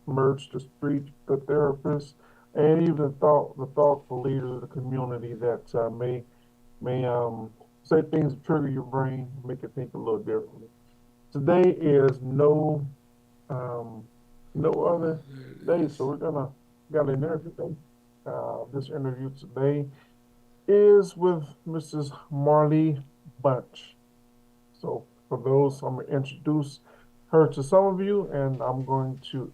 merge the street, the therapists, and even the thoughtful leaders of the community that may say things that trigger your brain, make you think a little differently. Today is um, no other day, so we're gonna got an interview today. This interview today is with Mrs. Marley Bunch. So for those, I'm going to introduce her to some of you, and I'm going to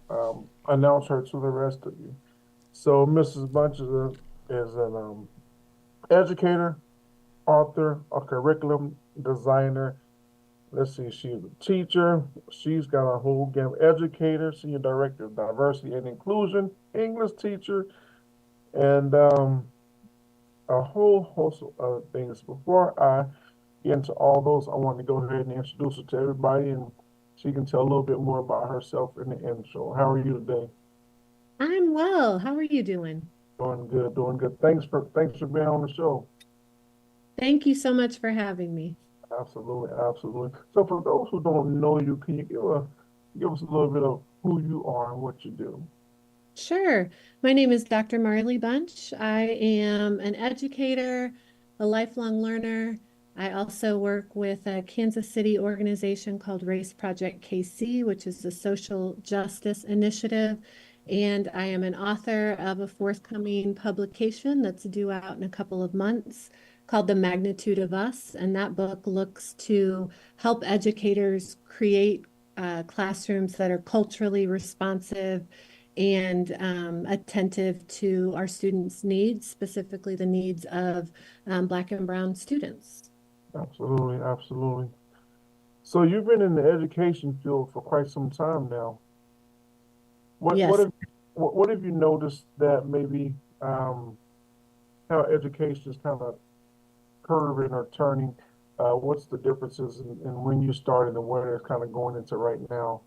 announce her to the rest of you. So Mrs. Bunch is an educator, author, a curriculum designer. Let's see, she's a teacher. She's got a whole gamut educator, senior director of diversity and inclusion, English teacher, and a whole host of other things. Before I get into all those, I want to go ahead and introduce her to everybody, and she can tell a little bit more about herself in the intro. How are you today? I'm well. How are you doing? Doing good, doing good. Thanks for being on the show. Thank you so much for having me. Absolutely, absolutely. So for those who don't know you, can you give us a little bit of who you are and what you do? Sure. My name is Dr. Marley Bunch. I am an educator, a lifelong learner. I also work with a Kansas City organization called Race Project KC, which is a social justice initiative. And I am an author of a forthcoming publication that's due out in a couple of months called The Magnitude of Us. And that book looks to help educators create classrooms that are culturally responsive and attentive to our students' needs, specifically the needs of Black and Brown students. Absolutely, absolutely. So you've been in the education field for quite some time now. What what Yes. have what have you noticed that maybe how education is kind of curving or turning? What's the differences in when you started and where it's kind of going into right now?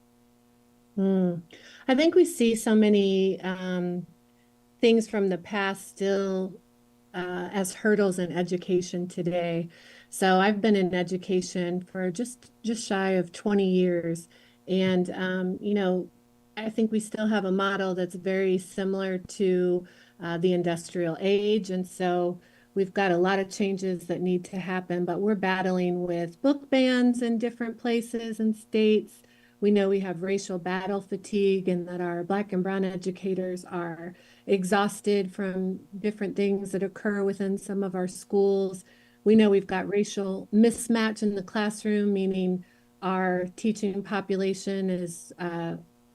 Mm. I think we see so many things from the past still as hurdles in education today. So I've been in education for just shy of 20 years, and I think we still have a model that's very similar to the industrial age, and so we've got a lot of changes that need to happen. But we're battling with book bans in different places and states. We know we have racial battle fatigue, and that our Black and Brown educators are exhausted from different things that occur within some of our schools. We know we've got racial mismatch in the classroom, meaning our teaching population is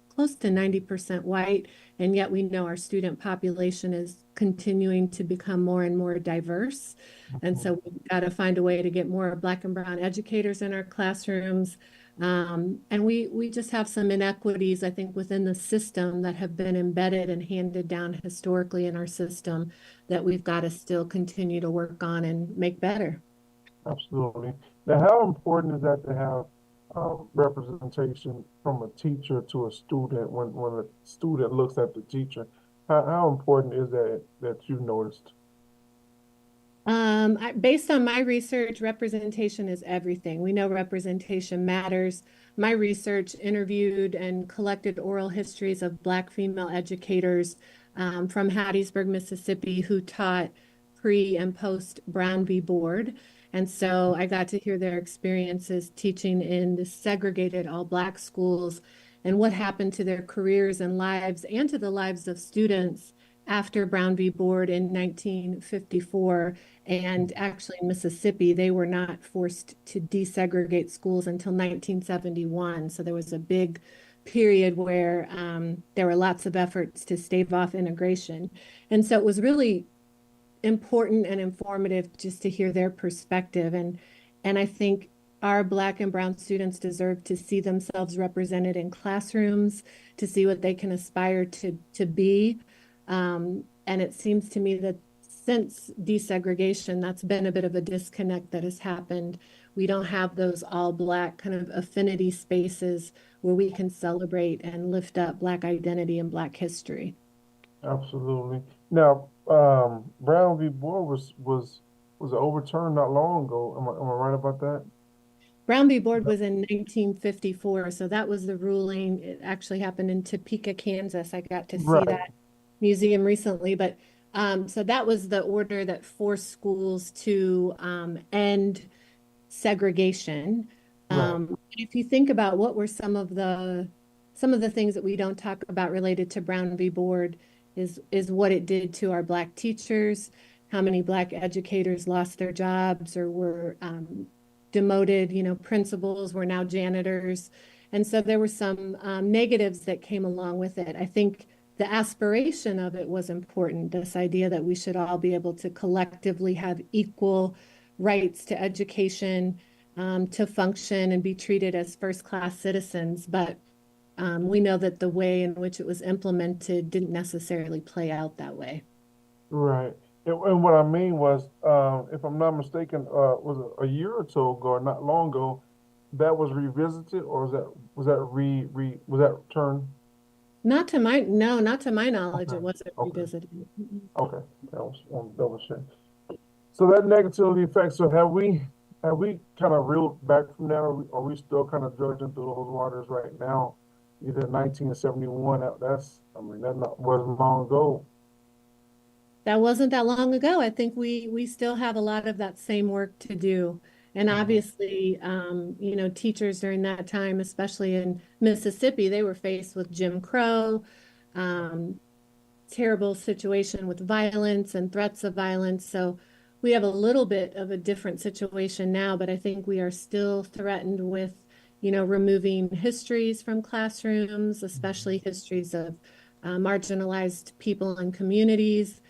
close to 90% white, and yet we know our student population is continuing to become more and more diverse. And Mhm. so we've got to find a way to get more Black and Brown educators in our classrooms. And we just have some inequities, I think, within the system that have been embedded and handed down historically in our system that we've got to still continue to work on and make better. Absolutely. Now, how important is that to have representation from a teacher to a student when a student looks at the teacher? How important is that you noticed? Based on my research, representation is everything. We know representation matters. My research interviewed and collected oral histories of Black female educators from Hattiesburg, Mississippi, who taught pre and post Brown v. Board. And so I got to hear their experiences teaching in the segregated all Black schools and what happened to their careers and lives and to the lives of students after Brown v. Board in 1954. And actually, in Mississippi, they were not forced to desegregate schools until 1971. So there was a big period where there were lots of efforts to stave off integration. And so it was really important and informative just to hear their perspective. And I think our Black and Brown students deserve to see themselves represented in classrooms, to see what they can aspire to be. And it seems to me that since desegregation, that's been a bit of a disconnect that has happened. We don't have those all Black kind of affinity spaces where we can celebrate and lift up Black identity and Black history. Absolutely. Now, Brown v. Board was overturned not long ago. Am I right about that? Brown v. Board was in 1954, so that was the ruling. It actually happened in Topeka, Kansas. I got to see Right, that museum recently, but so that was the order that forced schools to end segregation. right, If you think about what were some of the things that we don't talk about related to Brown v. Board is what it did to our Black teachers, how many Black educators lost their jobs or were demoted, principals were now janitors. And so there were some negatives that came along with it. I think the aspiration of it was important, this idea that we should all be able to collectively have equal rights to education, to function and be treated as first-class citizens. But we know that the way in which it was implemented didn't necessarily play out that way. right. And what I mean was, if I'm not mistaken, was it a year or so ago, or not long ago, that was revisited, or was that returned? No, not to my knowledge, Okay, it wasn't okay, revisited. Mm-mm. okay. That was one double check. So that negativity effect. So have we kind of reeled back from that, or are we still kind of dredging through those waters right now? Either 1971. That's I mean that not, wasn't long ago. That wasn't that long ago. I think we still have a lot of that same work to do. And Mhm. obviously, teachers during that time, especially in Mississippi, they were faced with Jim Crow, um, terrible situation with violence and threats of violence. So we have a little bit of a different situation now, but I think we are still threatened with, removing histories from classrooms, especially histories of marginalized people and communities.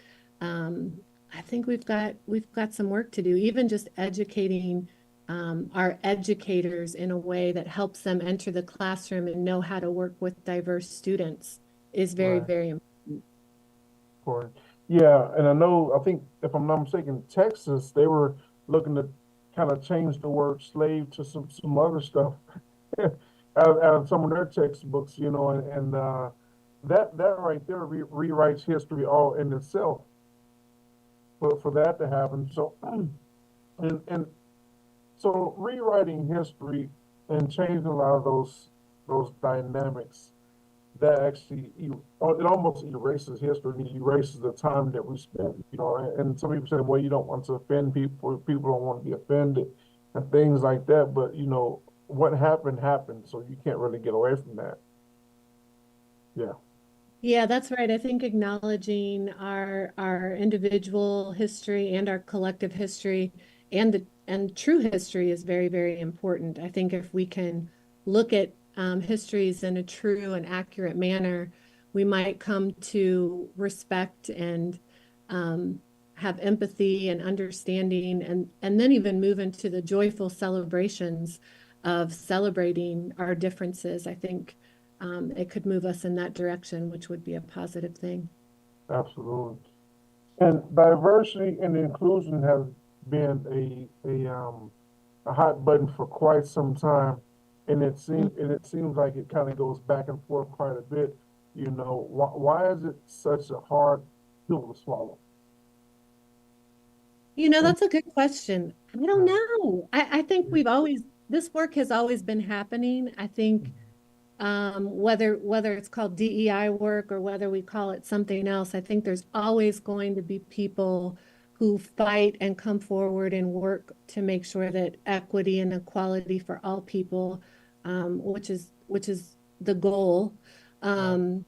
I think we've got some work to do, even just educating our educators in a way that helps them enter the classroom and know how to work with diverse students is very, Right. very important. For yeah, and I think if I'm not mistaken, Texas, they were looking to kind of change the word slave to some other stuff out of some of their textbooks, and that right there rewrites history all in itself for that to happen. So and so rewriting history and changing a lot of those dynamics that actually it almost erases history and erases the time that we spent, and some people say, well, you don't want to offend people don't want to be offended and things like that, but what happened happened, so you can't really get away from that. Yeah, Yeah, that's right. I think acknowledging our individual history and our collective history and true history is very, very important. I think if we can look at histories in a true and accurate manner, we might come to respect and um, have empathy and understanding, and then even move into the joyful celebrations of celebrating our differences. I think it could move us in that direction, which would be a positive thing. absolutely. And diversity and inclusion has been a hot button for quite some time, and it seems like it kind of goes back and forth quite a bit. Why is it such a hard pill to swallow? That's a good question. I don't Yeah. know. I think this work has always been happening. I think whether it's called DEI work or whether we call it something else, I think there's always going to be people who fight and come forward and work to make sure that equity and equality for all people, which is the goal, Right. um,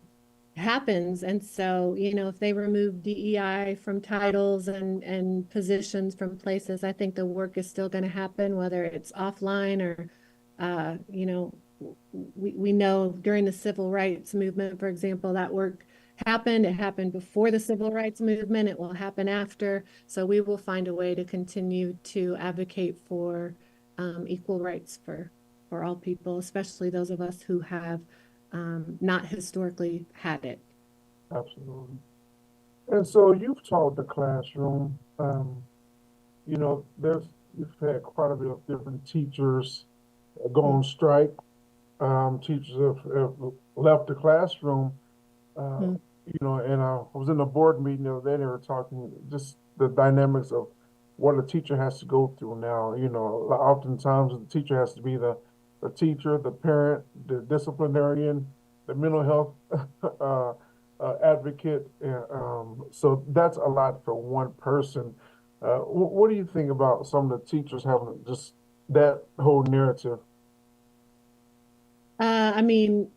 happens. And so, if they remove DEI from titles and positions from places, I think the work is still going to happen, whether it's offline or, we know during the civil rights movement, for example, that work happened. It happened before the civil rights movement. It will happen after. So we will find a way to continue to advocate for equal rights for all people, especially those of us who have not historically had it. Absolutely. And so you've taught the classroom. You've had quite a bit of different teachers go on strike. Teachers have left the classroom. Uh, Mhm. and I was in a board meeting the other day. They were talking just the dynamics of what a teacher has to go through now. Oftentimes the teacher has to be the teacher, the parent, the disciplinarian, the mental health uh, advocate. So that's a lot for one person. What do you think about some of the teachers having just that whole narrative? I mean,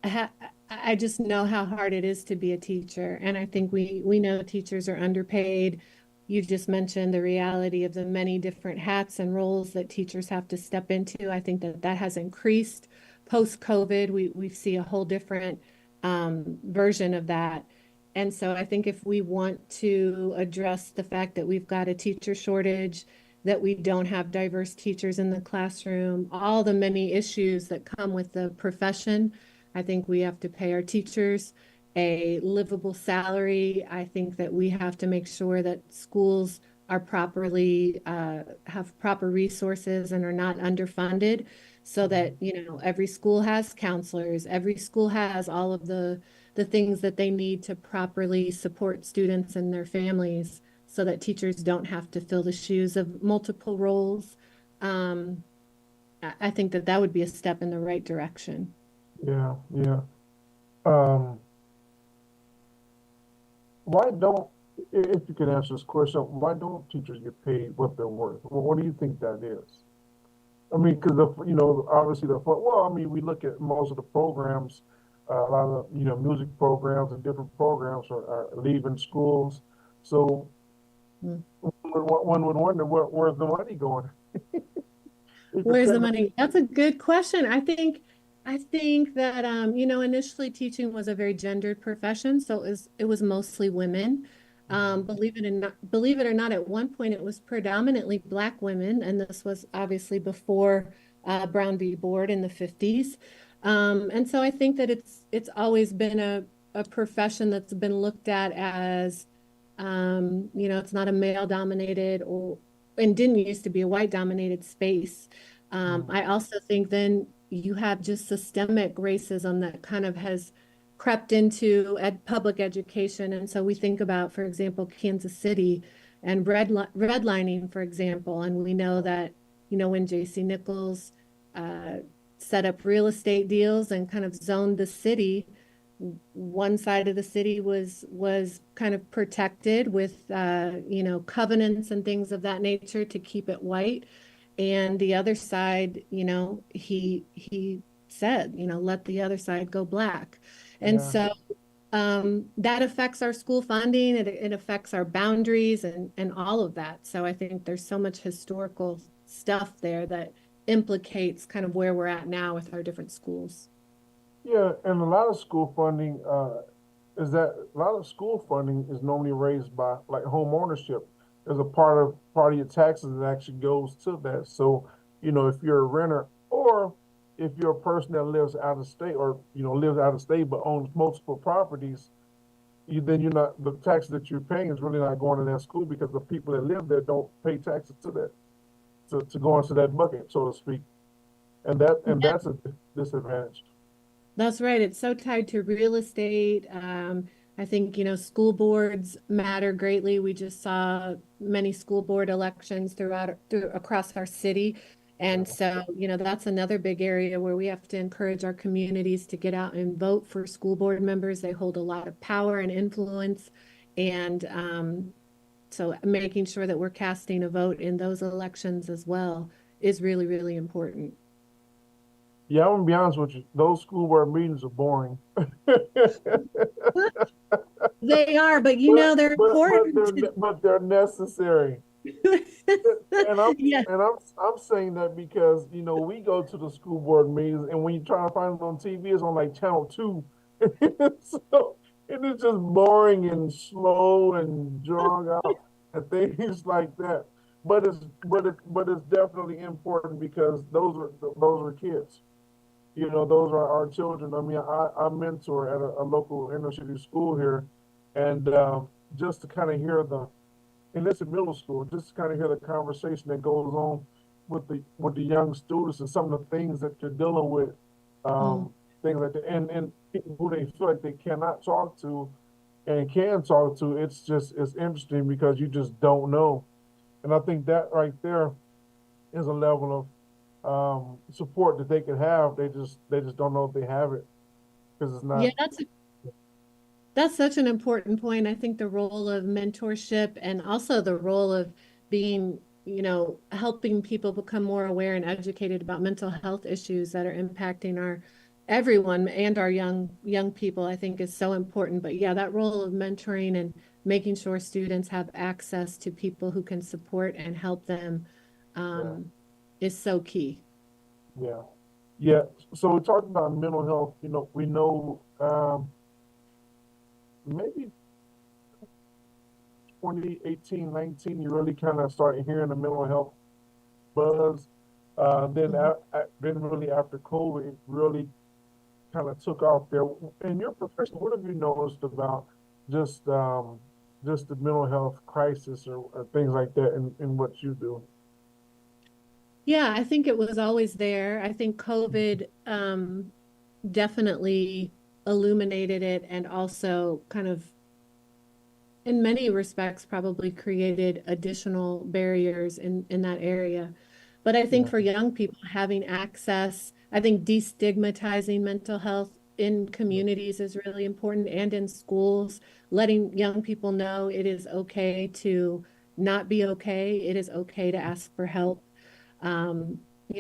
ha I just know how hard it is to be a teacher, and I think we know teachers are underpaid. You just mentioned the reality of the many different hats and roles that teachers have to step into. I think that that has increased post-COVID. We see a whole different version of that. And so I think if we want to address the fact that we've got a teacher shortage, that we don't have diverse teachers in the classroom, all the many issues that come with the profession, I think we have to pay our teachers a livable salary. I think that we have to make sure that schools are properly have proper resources and are not underfunded, so that every school has counselors, every school has all of the things that they need to properly support students and their families, so that teachers don't have to fill the shoes of multiple roles. Um, I think that that would be a step in the right direction. Yeah, yeah. Um, why don't, if you could answer this question, why don't teachers get paid what they're worth? What do you think that is? I mean, because obviously well, I mean, we look at most of the programs, a lot of, music programs and different programs are leaving schools. So Mm. one would wonder where's the money going? If you're Where's the paying, money? That's a good question. I think that initially teaching was a very gendered profession, so it was mostly women. Believe it or not, at one point it was predominantly Black women, and this was obviously before Brown v. Board in the 50s. And so I think that it's always been a profession that's been looked at as it's not a male dominated or and didn't used to be a white dominated space. I also think then you have just systemic racism that kind of has crept into public education. And so we think about, for example, Kansas City and redlining, for example. And we know that, when J.C. Nichols uh, set up real estate deals and kind of zoned the city, one side of the city was kind of protected with covenants and things of that nature to keep it white, and the other side, he said, let the other side go black. And yeah, so that affects our school funding, it affects our boundaries and all of that. So I think there's so much historical stuff there that implicates kind of where we're at now with our different schools. yeah, and a lot of school funding is normally raised by like home ownership. There's a part of your taxes that actually goes to that. So, if you're a renter or if you're a person that lives out of state or lives out of state but owns multiple properties, then you're not the taxes that you're paying is really not going to that school because the people that live there don't pay taxes to that to go into that bucket, so to speak. And that's a disadvantage. That's right. It's so tied to real estate. I think, school boards matter greatly. We just saw many school board elections across our city. And Yeah. so, that's another big area where we have to encourage our communities to get out and vote for school board members. They hold a lot of power and influence. And so making sure that we're casting a vote in those elections as well is really, really important. Yeah, I'm gonna be honest with you. Those school board meetings are boring. They are, but but they're important. but they're necessary. And I'm Yeah. and I'm saying that because we go to the school board meetings and when you try to find it on TV, it's on like channel 2. So it is just boring and slow and drawn out and things like that. But it's definitely important because those are kids. Those are our children. I mean, I mentor at a local inner city school here, and just to kind of hear and it's a middle school, just to kind of hear the conversation that goes on with the young students and some of the things that they're dealing with, Mm. things like that, and people who they feel like they cannot talk to and can talk to. It's interesting because you just don't know. And I think that right there is a level of support that they could have. They just don't know if they have it because it's Yeah, not. that's such an important point. I think the role of mentorship and also the role of being, helping people become more aware and educated about mental health issues that are impacting our everyone and our young people, I think is so important. But yeah, that role of mentoring and making sure students have access to people who can support and help them Yeah, um, is so key. yeah, yeah. So we talked about mental health. We know maybe 2018, 19, you really kind of started hearing the mental health buzz. Then really after COVID, it really kind of took off there. In your profession, what have you noticed about just um, just the mental health crisis or things like that in what you do? Yeah, I think it was always there. I think COVID definitely illuminated it and also kind of, in many respects, probably created additional barriers in that area. But I think Yeah, for young people, having access, I think destigmatizing mental health in yeah, communities is really important and in schools, letting young people know it is okay to not be okay. It is okay to ask for help.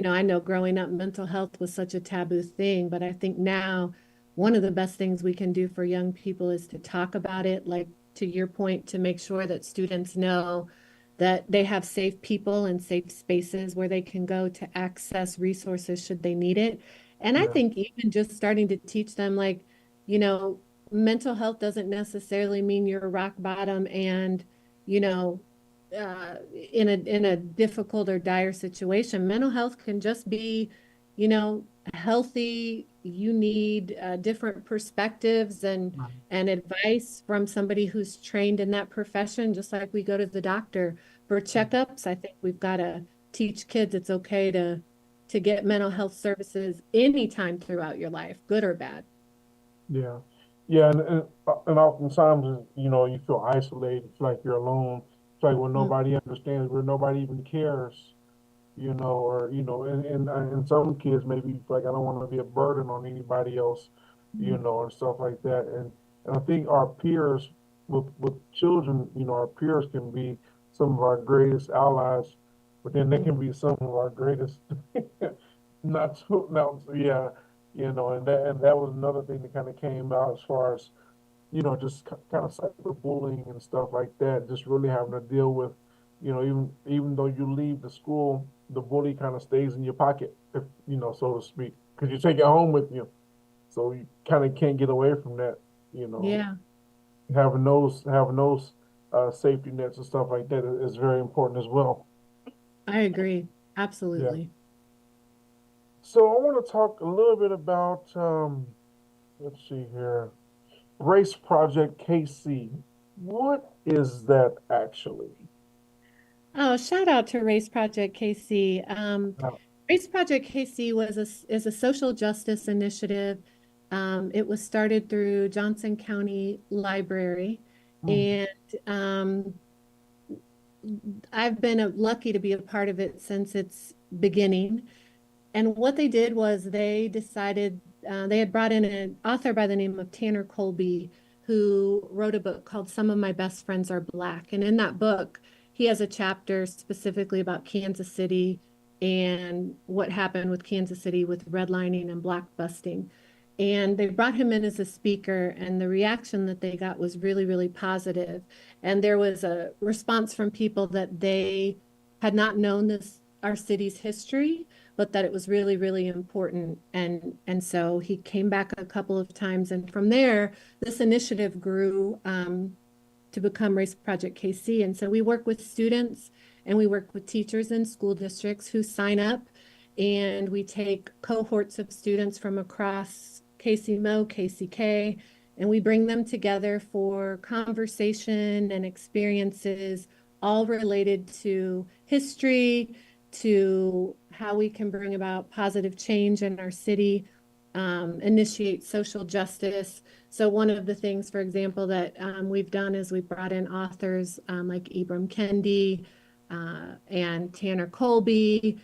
I know growing up, mental health was such a taboo thing, but I think now one of the best things we can do for young people is to talk about it, like to your point, to make sure that students know that they have safe people and safe spaces where they can go to access resources should they need it. And I yeah, think even just starting to teach them, like, you know, mental health doesn't necessarily mean you're rock bottom and, you know, in a difficult or dire situation. Mental health can just be, healthy. You need different perspectives and advice from somebody who's trained in that profession, just like we go to the doctor for checkups. I think we've got to teach kids it's okay to get mental health services anytime throughout your life, good or bad. yeah, yeah. And oftentimes, you feel isolated. It's like you're alone. It's like when Mm, nobody understands, where nobody even cares. Or and some kids maybe feel like I don't want to be a burden on anybody else, mm, and stuff like that. And I think our peers with children, our peers can be some of our greatest allies, but then they mm. can be some of our greatest not so not yeah, and that was another thing that kind of came out as far as just kind of cyberbullying and stuff like that. Just really having to deal with, even though you leave the school, the bully kind of stays in your pocket, if so to speak, because you take it home with you. So you kind of can't get away from that. You know, Yeah, having those safety nets and stuff like that is very important as well. I agree. Yeah. Absolutely. So I want to talk a little bit about let's see here. Race Project KC. What is that actually? Oh, shout out to Race Project KC. Race Project KC is a social justice initiative. It was started through Johnson County Library, Mm, and I've been lucky to be a part of it since its beginning. And what they did was they decided they had brought in an author by the name of Tanner Colby, who wrote a book called Some of My Best Friends Are Black. And in that book, he has a chapter specifically about Kansas City and what happened with Kansas City with redlining and black busting. And they brought him in as a speaker, and the reaction that they got was really, really positive. And there was a response from people that they had not known our city's history, but that it was really, really important. And so he came back a couple of times, and from there, this initiative grew to become Race Project KC. And so we work with students and we work with teachers in school districts who sign up, and we take cohorts of students from across KCMO, KCK, and we bring them together for conversation and experiences all related to history, to how we can bring about positive change in our city, initiate social justice. So one of the things, for example, that we've done is we've brought in authors like Ibram Kendi, and Tanner Colby,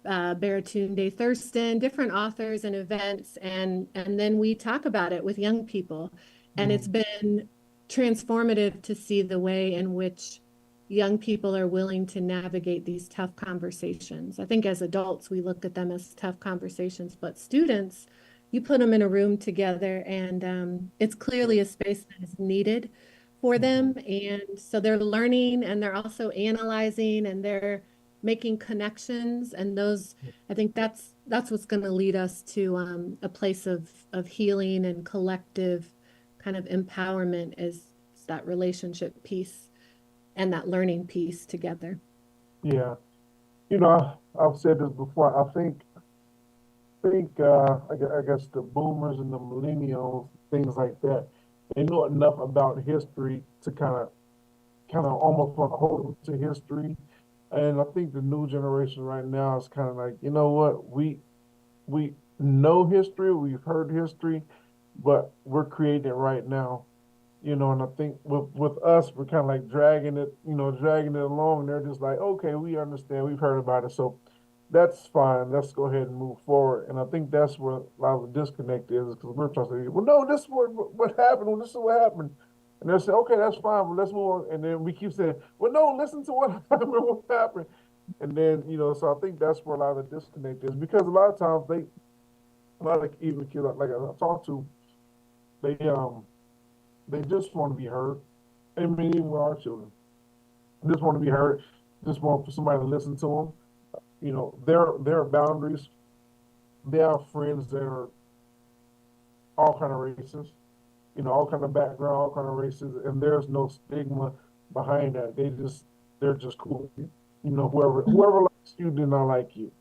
Baratunde Thurston, different authors and events, and then we talk about it with young people. And it's Mm, been transformative to see the way in which young people are willing to navigate these tough conversations. I think as adults, we look at them as tough conversations, but students, you put them in a room together, and it's clearly a space that is needed for mhm. them. And so they're learning and they're also analyzing and they're making connections. And those, I think that's what's going to lead us to a place of healing and collective kind of empowerment is that relationship piece and that learning piece together. Yeah, I've said this before. I guess the boomers and the millennials, things like that, they know enough about history to kind of almost want to hold them to history. And I think the new generation right now is kind of like, you know what, we know history, we've heard history, but we're creating it right now. And I think with us, we're kind of like dragging it along. And they're just like, okay, we understand, we've heard about it, so that's fine. Let's go ahead and move forward. And I think that's where a lot of the disconnect is, because we're trying to say, well, no, this is what happened. Well, this is what happened. And they'll say, okay, that's fine, but let's move on. And then we keep saying, well, no, listen to what happened, what happened. And then, so I think that's where a lot of the disconnect is, because a lot of times a lot of even kids like I talk to, they they just want to be heard. I mean, even with our children, they just want to be heard. Just want for somebody to listen to them. Their boundaries. They have friends that are all kind of races. All kind of background, all kind of races, and there's no stigma behind that. They're just cool. Whoever likes you did not like you.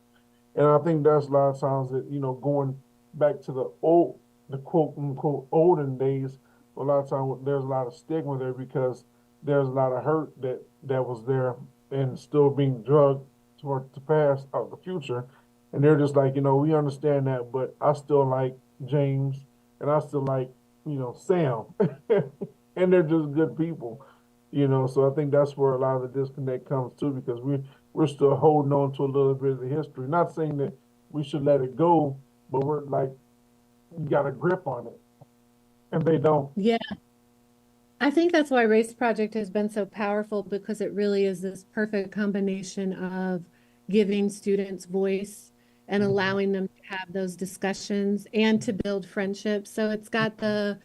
And I think that's a lot of times that, going back to the quote unquote olden days, a lot of times there's a lot of stigma there, because there's a lot of hurt that was there and still being drugged toward the past of the future. And they're just like, we understand that, but I still like James, and I still like, Sam. And they're just good people. So I think that's where a lot of the disconnect comes too, because we're still holding on to a little bit of the history. Not saying that we should let it go, but we're like, you got a grip on it, and they don't. Yeah, I think that's why Race Project has been so powerful, because it really is this perfect combination of giving students voice and Mhm. allowing them to have those discussions and to build friendships. So it's got the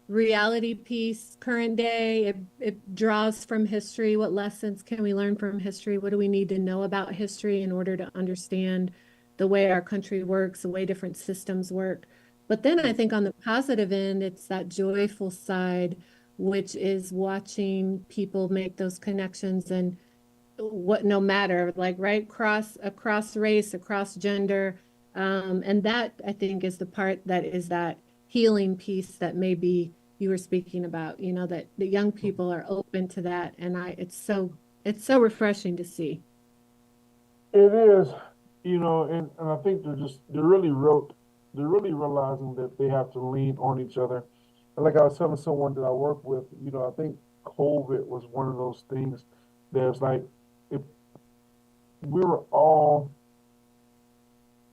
reality piece, current day. It draws from history. What lessons can we learn from history? What do we need to know about history in order to understand the way our country works, the way different systems work? But then I think on the positive end, it's that joyful side, which is watching people make those connections and what no matter like right across race, across gender. And that I think is the part that is that healing piece that maybe you were speaking about, that the young people are open to that. And it's so refreshing to see. It is, and I think they're really realizing that they have to lean on each other. And like I was telling someone that I work with, I think COVID was one of those things that's like, if we were all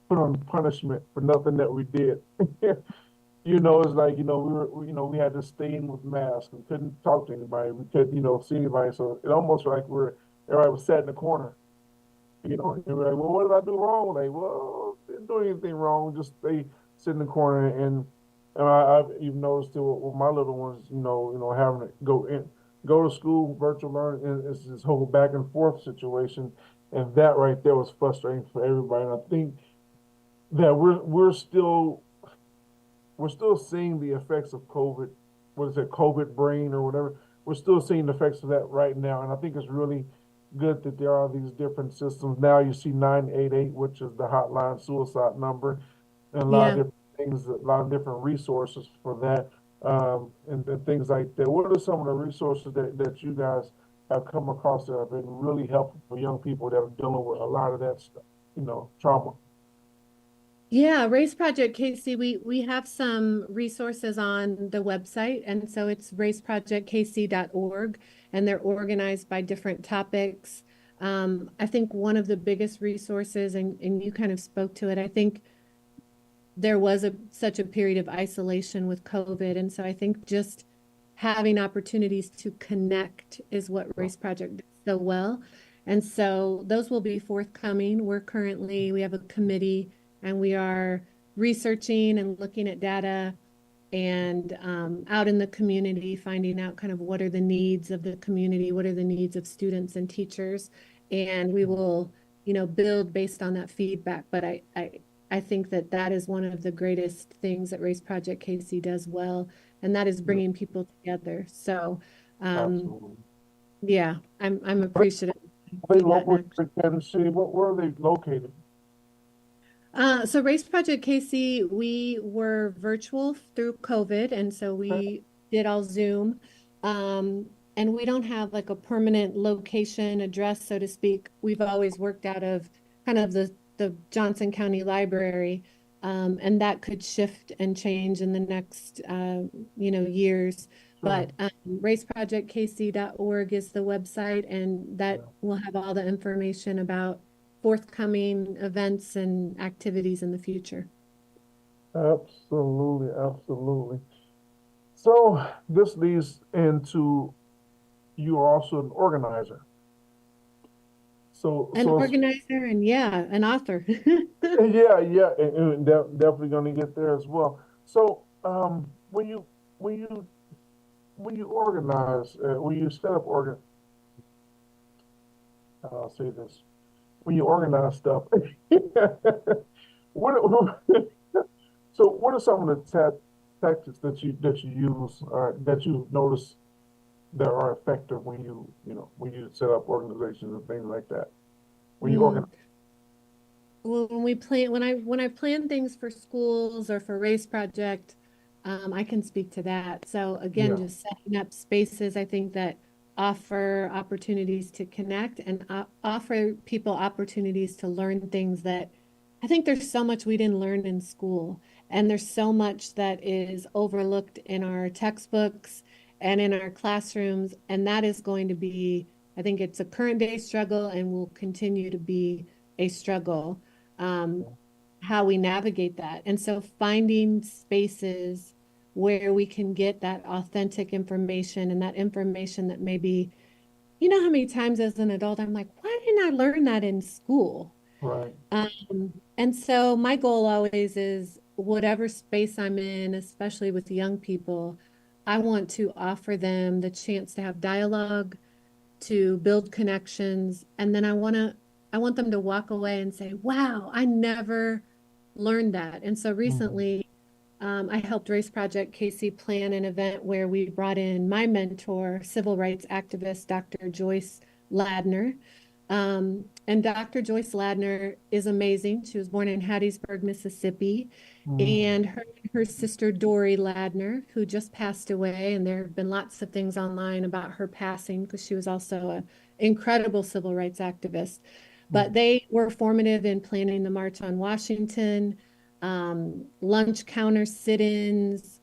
put on punishment for nothing that we did. It's like, we had to stay in with masks. We couldn't talk to anybody. We couldn't, see anybody. So it almost like everybody was sat in the corner, and we're like, well, what did I do wrong? Like, well, didn't do anything wrong. Just stay, sit in the corner. And I've even noticed too with my little ones, having to go to school, virtual learning, and it's this whole back and forth situation. And that right there was frustrating for everybody. And I think that we're still seeing the effects of COVID. What is it, COVID brain or whatever? We're still seeing the effects of that right now, and I think it's really good that there are these different systems. Now you see 988, which is the hotline suicide number, and a lot of Yeah. different things, a lot of different resources for that, and things like that. What are some of the resources that you guys have come across that have been really helpful for young people that are dealing with a lot of that stuff, trauma? Yeah, Race Project KC, we have some resources on the website, and so it's raceprojectkc.org, and they're organized by different topics. I think one of the biggest resources, and you kind of spoke to it, I think there was such a period of isolation with COVID. And so I think just having opportunities to connect is what Race Project does so well. And so those will be forthcoming. We have a committee and we are researching and looking at data and out in the community, finding out kind of what are the needs of the community, what are the needs of students and teachers. And we will, build based on that feedback. But I think that that is one of the greatest things that Race Project KC does well, and that is Yeah, bringing people together. So, um, absolutely. yeah, I'm Are appreciative to they see that local next. to Kansas City? Where are they located? So Race Project KC, we were virtual through COVID, and so Okay, we did all Zoom. Um, and we don't have like a permanent location address, so to speak. We've always worked out of kind of the Johnson County Library, and that could shift and change in the next years. sure. But raceprojectkc.org is the website, and that Yeah, will have all the information about forthcoming events and activities in the future. absolutely, absolutely. So this leads into you are also an organizer. So An so it's, organizer and yeah, an author. yeah, yeah, and definitely going to get there as well. So when you when you organize, when you set up I'll say this, when you organize stuff, what so what are some of the tactics that you use that you notice that are effective when when you set up organizations and things like that? When you organize. Mm. Well, when I plan things for schools or for Race Project, I can speak to that. So again, Yeah. just setting up spaces, I think that offer opportunities to connect and offer people opportunities to learn things that I think there's so much we didn't learn in school, and there's so much that is overlooked in our textbooks and in our classrooms, and that is going to be, I think it's a current day struggle and will continue to be a struggle, um, how we navigate that. And so finding spaces where we can get that authentic information and that information that maybe, how many times as an adult, I'm like, why didn't I learn that in school? Right. And so my goal always is whatever space I'm in, especially with young people, I want to offer them the chance to have dialogue, to build connections, and then I want them to walk away and say, wow, I never learned that. And so Mhm. recently I helped Race Project KC plan an event where we brought in my mentor, civil rights activist Dr. Joyce Ladner. And Dr. Joyce Ladner is amazing. She was born in Hattiesburg, Mississippi, Mhm. and her sister Dory Ladner, who just passed away. And there have been lots of things online about her passing because she was also an incredible civil rights activist. But Mhm. they were formative in planning the March on Washington, lunch counter sit-ins,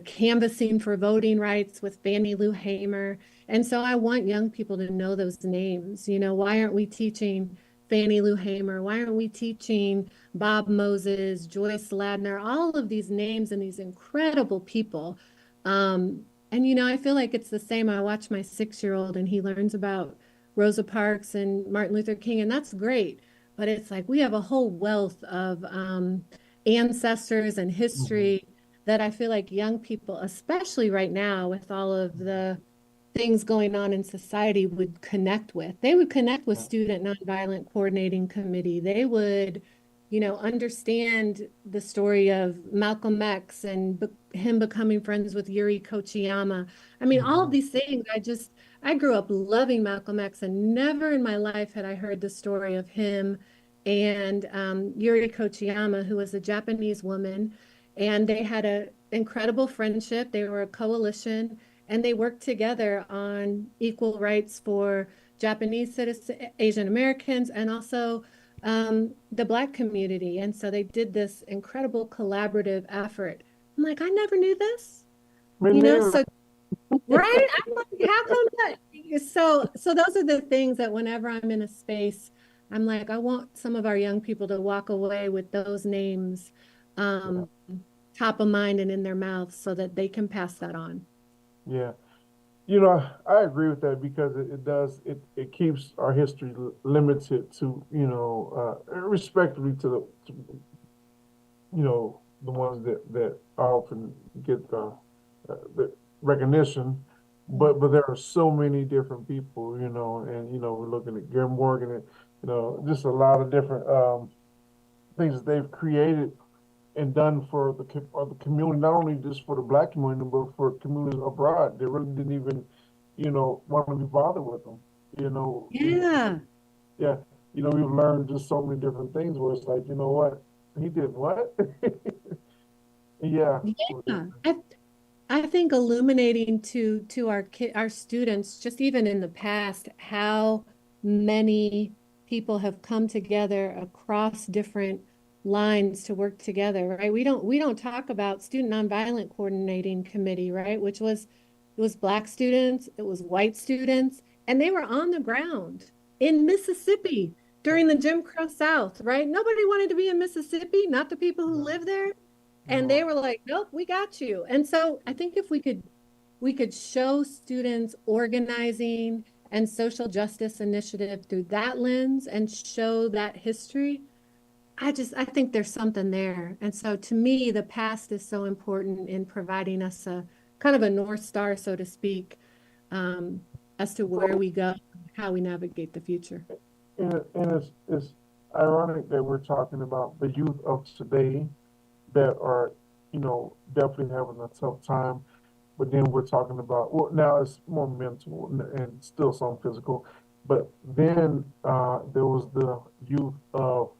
canvassing for voting rights with Fannie Lou Hamer. And so I want young people to know those names. Why aren't we teaching Fannie Lou Hamer? Why aren't we teaching Bob Moses, Joyce Ladner, all of these names and these incredible people? And I feel like it's the same. I watch my 6-year-old and he learns about Rosa Parks and Martin Luther King, and that's great. But it's like we have a whole wealth of ancestors and Mhm. history that I feel like young people, especially right now with all of the things going on in society, would connect with. They would connect with Yeah. Student Nonviolent Coordinating Committee. They would, understand the story of Malcolm X and him becoming friends with Yuri Kochiyama. I mean, all of Mhm. these things, I grew up loving Malcolm X, and never in my life had I heard the story of him and Yuri Kochiyama, who was a Japanese woman, and they had an incredible friendship. They were a coalition, and they worked together on equal rights for Japanese citizens, Asian Americans, and also the Black community. And so they did this incredible collaborative effort. I'm like, I never knew this, Me neither. so right? I'm like, how come that? So those are the things that whenever I'm in a space, I'm like, I want some of our young people to walk away with those names, Yeah, um, top of mind and in their mouths so that they can pass that on. yeah. I agree with that because it does it keeps our history limited to respectively to the ones that often get the recognition, but there are so many different people, and we're looking at Gary Morgan and just a lot of different things that they've created and done for the community, not only just for the Black community, but for communities abroad. They really didn't even, want to be bothered with them. You know, we, Yeah. yeah, we've learned just so many different things where it's like, you know what, he did what? Yeah, Yeah. I think illuminating to our students, just even in the past, how many people have come together across different lines to work together, right? We don't talk about Student Nonviolent Coordinating Committee, right? Which was it was Black students, it was white students, and they were on the ground in Mississippi during the Jim Crow South, right? Nobody wanted to be in Mississippi, not the people who no, live there. And they no, were like, nope, we got you. And so I think if we could show students organizing and social justice initiative through that lens and show that history, I think there's something there. And so to me, the past is so important in providing us a kind of a North Star, so to speak, um, as to where so, we go, how we navigate the future. and it's ironic that we're talking about the youth of today that are, definitely having a tough time. But then we're talking about, well, now it's more mental and still some physical. But then there was the youth of,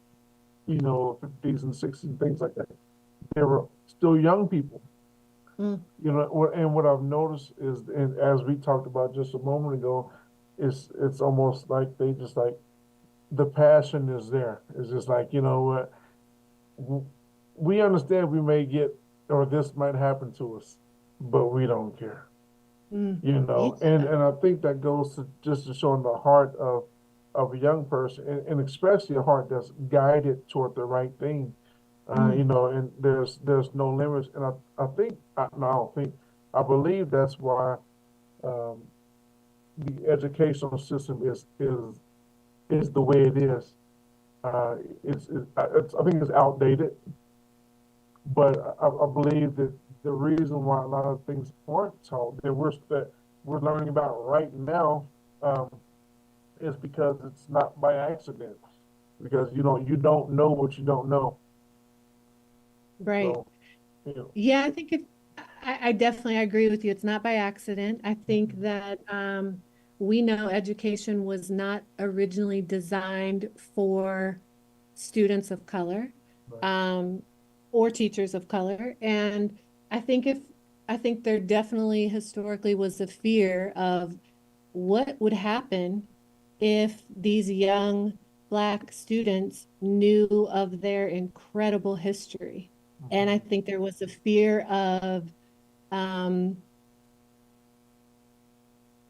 50s and 60s and things like that. They were still young people, Mm, and what I've noticed is, and as we talked about just a moment ago, it's almost like they just like the passion is there. It's just like, what, we understand we may get, or this might happen to us, but we don't care. yeah. And I think that goes to just to showing the heart of a young person, and especially a heart that's guided toward the right thing. Mm, And there's no limits. And I think no, I don't think I believe that's why um, the educational system is the way it is. Uh, I think it's outdated, but I believe that the reason why a lot of things aren't taught that we're learning about right now um, is because it's not by accident. Because you don't know what you don't know. right. So you know, Yeah, I think I definitely agree with you. It's not by accident. I think mhm, that we know education was not originally designed for students of color right. um, or teachers of color. And I think if I think there definitely historically was a fear of what would happen if these young Black students knew of their incredible history. And I Mhm, think there was a fear of um,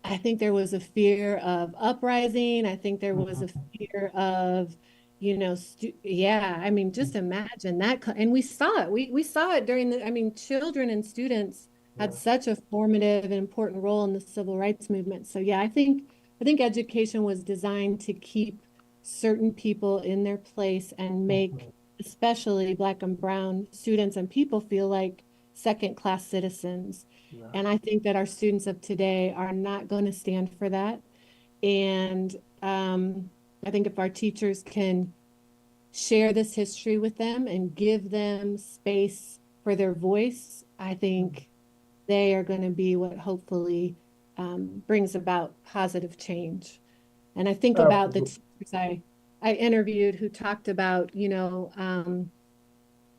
I think there was a fear of uprising. I think there was a mhm, fear of, yeah, I mean, just imagine that. And we saw it. We saw it during I mean, children and students had yeah. such a formative and important role in the civil rights movement. So yeah, I think education was designed to keep certain people in their place and make Mhm, especially Black and Brown students and people feel like second class citizens. yeah. And I think that our students of today are not going to stand for that. And I think if our teachers can share this history with them and give them space for their voice, I Mhm, think they are going to be what hopefully brings about positive change. And I think about the absolutely. teachers I interviewed who talked about,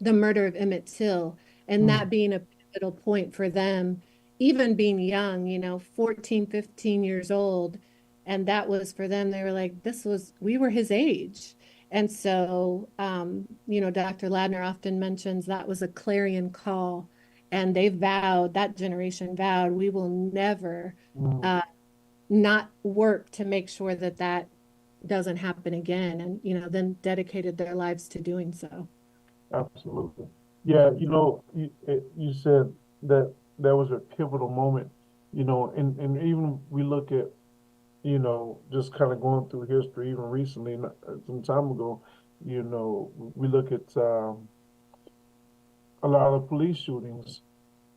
the murder of Emmett Till and Mm, that being a pivotal point for them, even being young, 14, 15 years old. And that was for them, they were like, we were his age. And so, Dr. Ladner often mentions that was a clarion call. And that generation vowed, we will never mm, uh, not work to make sure that that doesn't happen again, and then dedicated their lives to doing so. Absolutely. Yeah, you said that that was a pivotal moment, and even we look at, just kind of going through history, even recently, some time ago, we look at a lot of police shootings.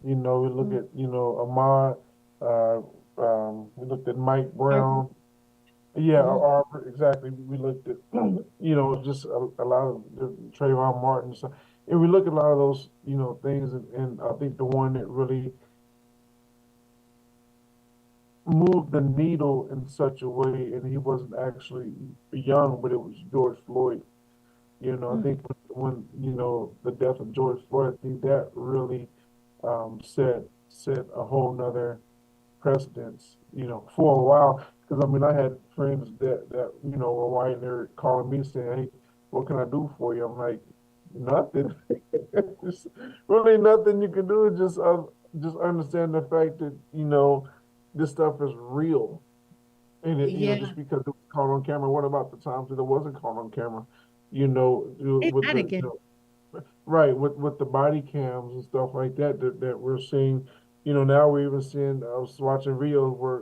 We look Mm. at, Ahmaud, uh, we looked at Mike Brown. Yeah, Mhm. exactly. We looked at, just a lot of Trayvon Martin. So, and we look at a lot of those, things. And I think the one that really moved the needle in such a way, and he wasn't actually young, but it was George Floyd. I Mm. think when the death of George Floyd, I think that really set a whole nother precedence, for a while. Because I mean, I had friends that were white, and they're calling me saying, "Hey, what can I do for you?" I'm like, "Nothing. Just really nothing you can do. Just understand the fact that this stuff is real, and just Yeah. because it was caught on camera. What about the times that it wasn't caught on camera? Say With that the again. right, with the body cams and stuff like that we're seeing. Now we're even seeing. I was watching videos where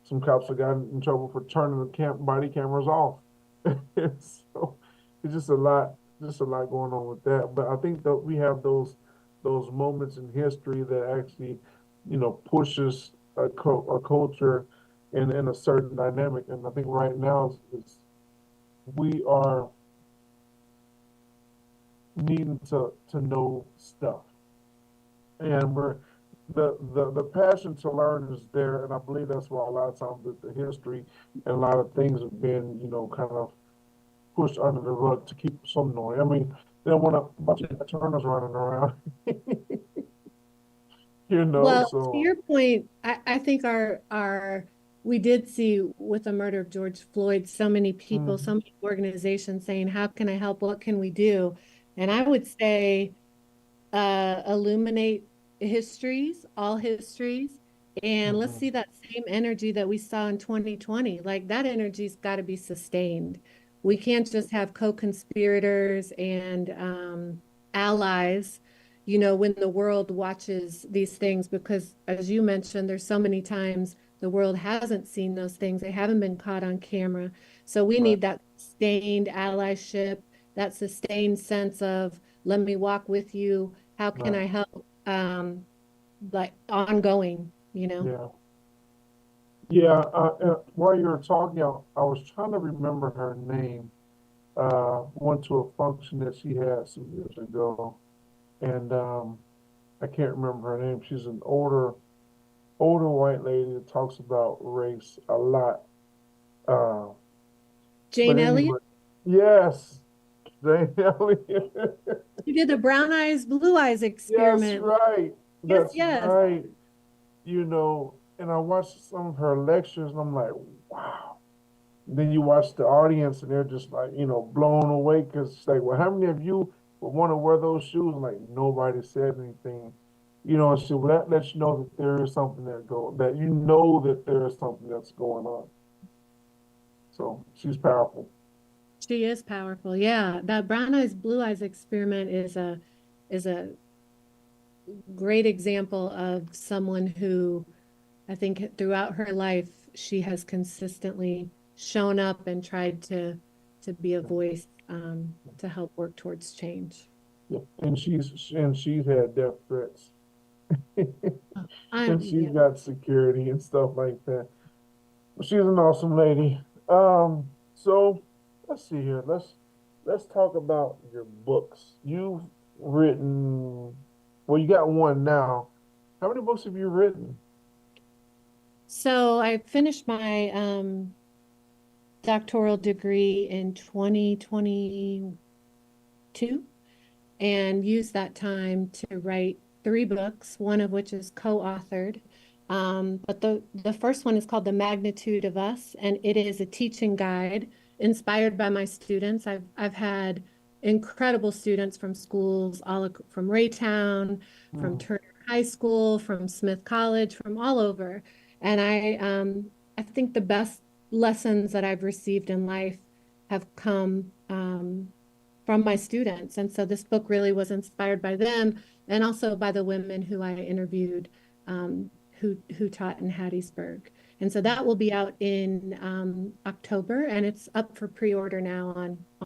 some cops have gotten in trouble for turning the body cameras off. So it's just a lot going on with that. But I think that we have those moments in history that actually, pushes a culture in a certain dynamic. And I think right now is we are needing to know stuff. And the passion to learn is there, and I believe that's why a lot of times the history and a lot of things have been, kind of pushed under the rug to keep some noise. I mean, they don't want a bunch of Turners running around, Well, to so your point, I think our we did see with the murder of George Floyd, so many people, so mhm, many organizations saying, "How can I help? What can we do?" And I would say illuminate histories, all histories, and let's mhm, see that same energy that we saw in 2020. Like that energy's got to be sustained. We can't just have co-conspirators and allies, when the world watches these things, because as you mentioned, there's so many times the world hasn't seen those things. They haven't been caught on camera. So we right, need that sustained allyship, that sustained sense of let me walk with you. How can right, I help? Like ongoing, yeah, yeah. While you were talking, I was trying to remember her name. Went to a function that she had some years ago, and I can't remember her name. She's an older white lady that talks about race a lot. Uh, but Jane Elliott, anyway, yes, Jane Elliott. you did the brown eyes, blue eyes Yes, experiment. right. Yes, That's yes. right. And I watched some of her lectures, and I'm like, wow. Then you watch the audience, and they're just like, blown away because it's like, well, how many of you would want to wear those shoes? And like nobody said anything. And so that lets you know that there is something that that there is something that's going on. So she's powerful. She is powerful. Yeah, that brown eyes, blue eyes experiment is a great example of someone who I think throughout her life she has consistently shown up and tried to be a Yeah, voice to help work towards change. yeah. And she's had death threats, and she's Yeah. got security and stuff like that. She's an awesome lady. So let's see here. Let's talk about your books. You've written, well, you got one now. How many books have you written? So I finished my doctoral degree in 2022 and used that time to write three books, one of which is co-authored. But the first one is called The Magnitude of Us, and it is a teaching guide inspired by my students. I've had incredible students from schools from Raytown, from Hmm. Turner High School, from Smith College, from all over. And I I think the best lessons that I've received in life have come from my students. And so this book really was inspired by them and also by the women who I interviewed who taught in Hattiesburg. And so that will be out in October, and it's up for pre-order now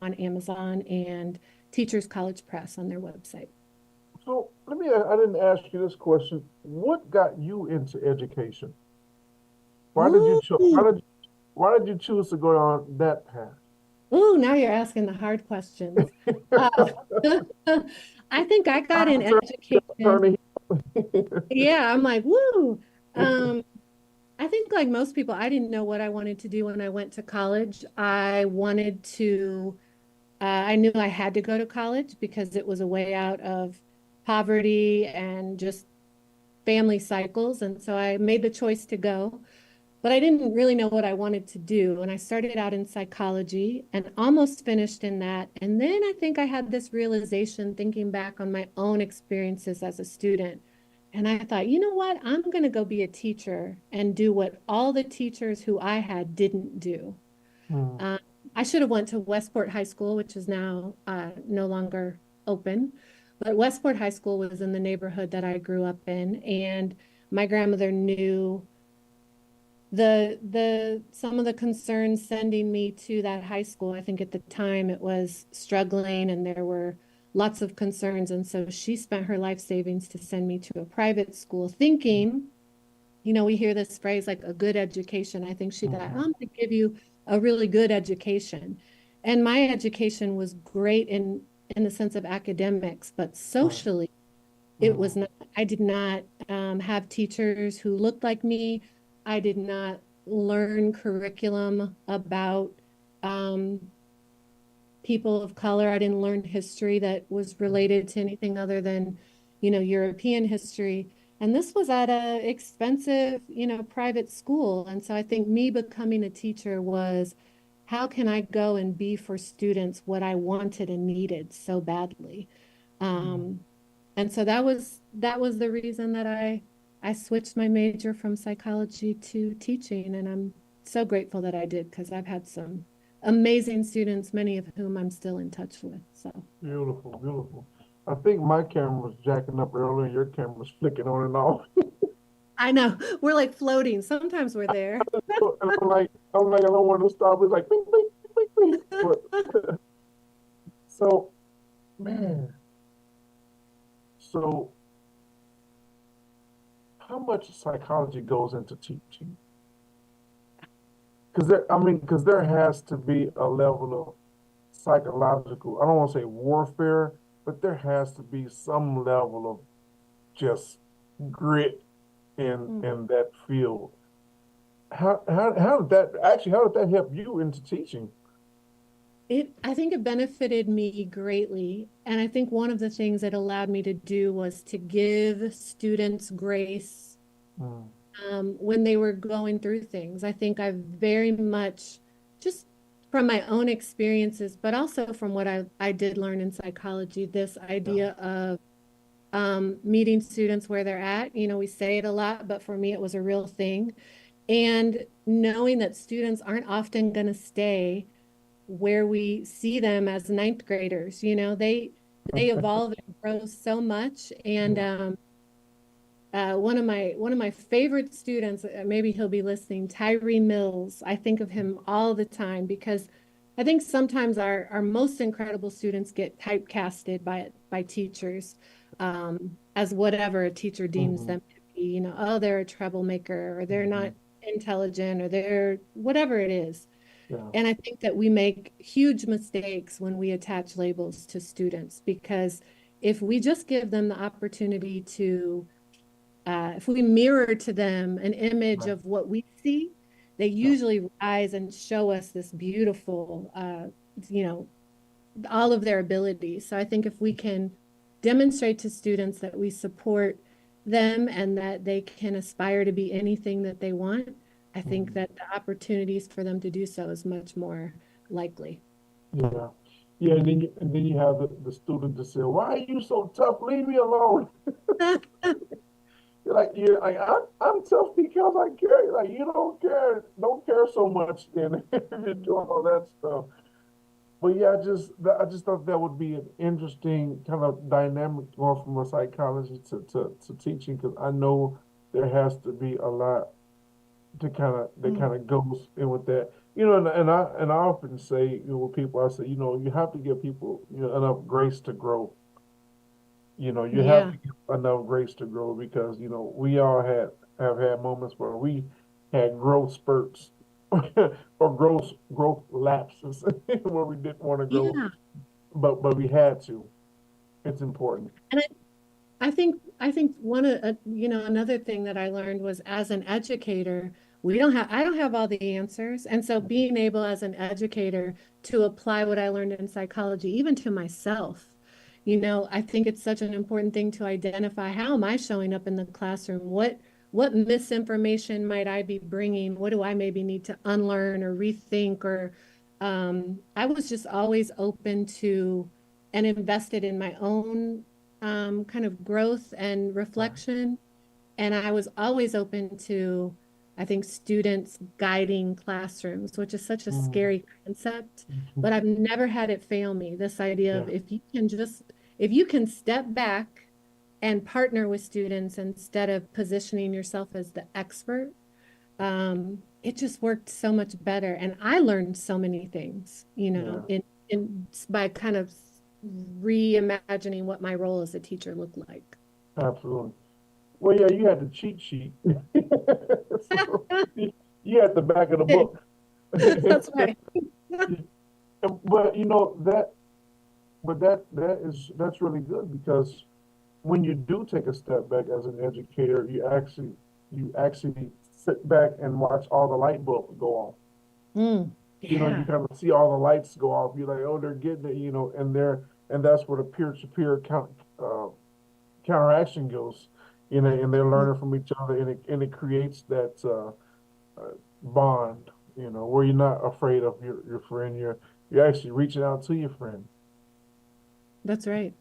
on Amazon and Teachers College Press on their website. So let me, I didn't ask you this question. What got you into education? Why did you Ooh, cho why did you choose to go down that path? ooh, now you're asking the hard questions. Uh, I think I got in Turn, turn education. the Yeah, I'm like, woo. Um, I think like most people, I didn't know what I wanted to do when I went to college. I knew I had to go to college because it was a way out of poverty and just family cycles. And so I made the choice to go, but I didn't really know what I wanted to do. And I started out in psychology and almost finished in that. And then I think I had this realization thinking back on my own experiences as a student. And I thought, you know what? I'm going to go be a teacher and do what all the teachers who I had didn't do. Hmm, Um, I should have went to Westport High School, which is now no longer open. But Westport High School was in the neighborhood that I grew up in, and my grandmother knew the some of the concerns sending me to that high school. I think at the time it was struggling and there were lots of concerns. And so she spent her life savings to send me to a private school, thinking, we hear this phrase like a good education. I think she thought, I'm hmm, going to give you a really good education. And my education was great in the sense of academics, but right, socially, it hmm, was not. I did not have teachers who looked like me. I did not learn curriculum about um, people of color. I didn't learn history that was related to anything other than, European history. And this was at a expensive, private school. And so I think me becoming a teacher was, how can I go and be for students what I wanted and needed so badly? hmm. Um, and so that was the reason that I switched my major from psychology to teaching, and I'm so grateful that I did because I've had some amazing students, many of whom I'm still in touch with. So Beautiful, beautiful. I think my camera was jacking up earlier and your camera was flicking on and off. I know we're like floating. Sometimes we're there. And I'm like, I don't want to stop. It's like, bing, bing, bing, bing. But so, man, so how much psychology goes into teaching? Because there has to be a level of psychological, I don't want to say warfare, but there has to be some level of just grit in that field. How did that help you into teaching? I think it benefited me greatly. And I think one of the things it allowed me to do was to give students grace Mm, when they were going through things. I think I very much, just from my own experiences, but also from what I did learn in psychology, this yeah, idea of meeting students where they're at. We say it a lot, but for me, it was a real thing. And knowing that students aren't often going to stay where we see them as ninth graders. They evolve and grow so much. And yeah, one of my favorite students, maybe he'll be listening, Tyree Mills. I think of him all the time because I think sometimes our most incredible students get typecasted by teachers as whatever a teacher deems hmm, them to be. Oh, they're a troublemaker, or they're hmm, not intelligent, or they're whatever it is. yeah, And I think that we make huge mistakes when we attach labels to students because if we just give them the opportunity to if we mirror to them an image right, of what we see, they yeah, usually rise and show us this beautiful, you know, all of their abilities. So I think if we can demonstrate to students that we support them and that they can aspire to be anything that they want, I think hmm, that the opportunities for them to do so is much more likely. yeah, yeah. And then you have the student to say, "Why are you so tough? Leave me alone." Like you, like I'm tough because I care. Like you don't care so much. Then if you're doing all that stuff. But yeah, I just thought that would be an interesting kind of dynamic going from a psychology to teaching because I know there has to be a lot to Mm. kind of goes in with that. And I often say, with people, I say, you have to give people, enough grace to grow. You have Yeah. to give enough grace to grow because, we all have had moments where we had growth spurts or growth lapses where we didn't want to grow, Yeah. but we had to. It's important. And I think one of another thing that I learned was as an educator, I don't have all the answers. And so being able as an educator to apply what I learned in psychology even to myself, I think it's such an important thing to identify how am I showing up in the classroom? What misinformation might I be bringing? What do I maybe need to unlearn or rethink or I was just always open to and invested in my own kind of growth and Right. reflection. And I was always open to, I think, students guiding classrooms, which is such a Mm, scary concept, mhm. but I've never had it fail me. This idea of Yeah, if you can step back and partner with students instead of positioning yourself as the expert, it just worked so much better. And I learned so many things, yeah, by kind of reimagining what my role as a teacher looked like. absolutely. Well, yeah, you had the cheat sheet. So, you had the back of the book. That's right. But that's really good because when you do take a step back as an educator, you actually sit back and watch all the light bulbs go off. Mm, You yeah, kind of see all the lights go off. You're like, oh, they're getting it, and that's where the peer-to-peer counteraction goes. And they're mm, learning from each other, and it creates that bond. Where you're not afraid of your friend. You're actually reaching out to your friend. that's right.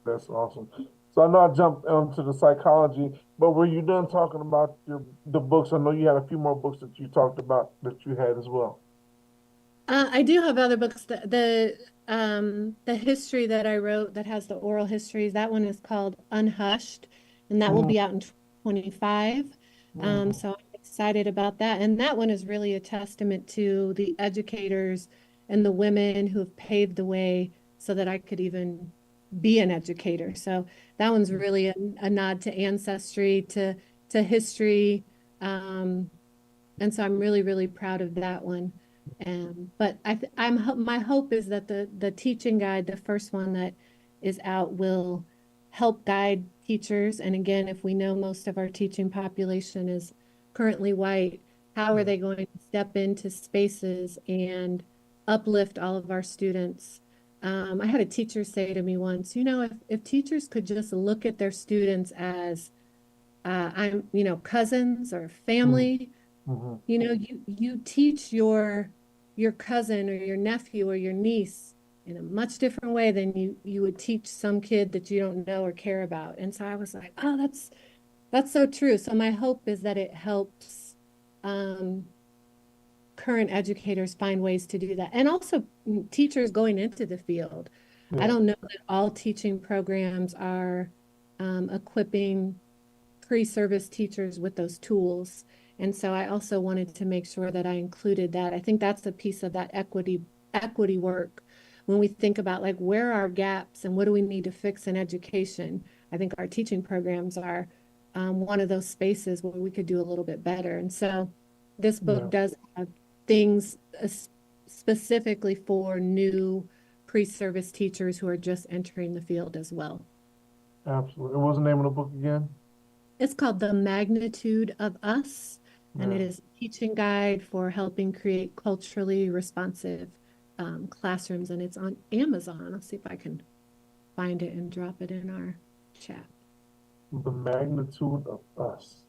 That's awesome. So I know I jumped onto the psychology, but were you done talking about the books? I know you had a few more books that you talked about that you had as well. I do have other books. The history that I wrote that has the oral histories, that one is called Unhushed, and that will Mm, be out in 2025. mm, So I'm excited about that. And that one is really a testament to the educators and the women who have paved the way so that I could even be an educator. So that one's really a nod to ancestry, to history. Um, and so I'm really, really proud of that one. But my hope is that the teaching guide, the first one that is out, will help guide teachers. And again, if we know most of our teaching population is currently white, how are yeah, they going to step into spaces and uplift all of our students? I had a teacher say to me once, if teachers could just look at their students as cousins or mm, family, mm, you teach your cousin or your nephew or your niece in a much different way than you would teach some kid that you don't know or care about. And so I was like, oh, that's so true. So my hope is that it helps um, current educators find ways to do that. And also teachers going into the field. I yeah, don't know that all teaching programs are equipping pre-service teachers with those tools. And so I also wanted to make sure that I included that. I think that's a piece of that equity work. When we think about like where are our gaps and what do we need to fix in education, I think our teaching programs are one of those spaces where we could do a little bit better. And so this book yeah, does have things specifically for new pre-service teachers who are just entering the field as well. absolutely. What was the name of the book again? It's called The Magnitude of Us, and it Yeah, is a teaching guide for helping create culturally responsive classrooms, and it's on Amazon. I'll see if I can find it and drop it in our chat. the magnitude of us.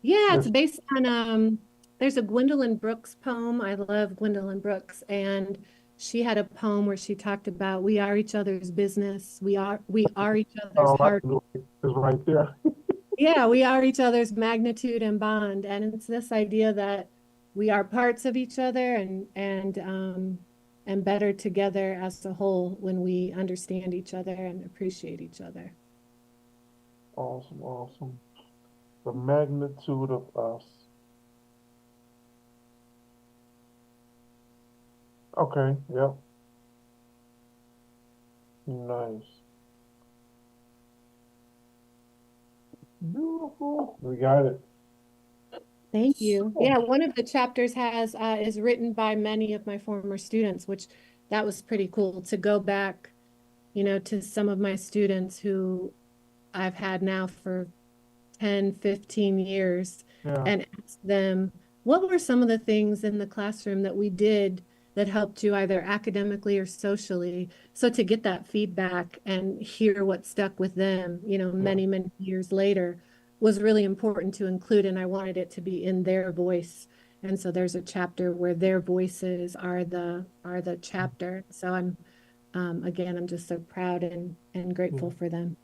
Yeah, it's Yes. based on there's a Gwendolyn Brooks poem. I love Gwendolyn Brooks, and she had a poem where she talked about we are each other's business. We are each other's All I heart. can do is right there. Yeah, we are each other's magnitude and bond. And it's this idea that we are parts of each other and better together as a whole when we understand each other and appreciate each other. Awesome, awesome. The magnitude of us. Okay, yep. Nice. Beautiful. We got it. Thank you. So, Yeah, one of the chapters has is written by many of my former students, which that was pretty cool to go back, to some of my students who I've had now for 10, 15 years yeah, and ask them, what were some of the things in the classroom that we did that helped you either academically or socially? So to get that feedback and hear what stuck with them, yeah, many, many years later was really important to include. And I wanted it to be in their voice. And so there's a chapter where their voices are the chapter. So again, I'm just so proud and grateful yeah. for them.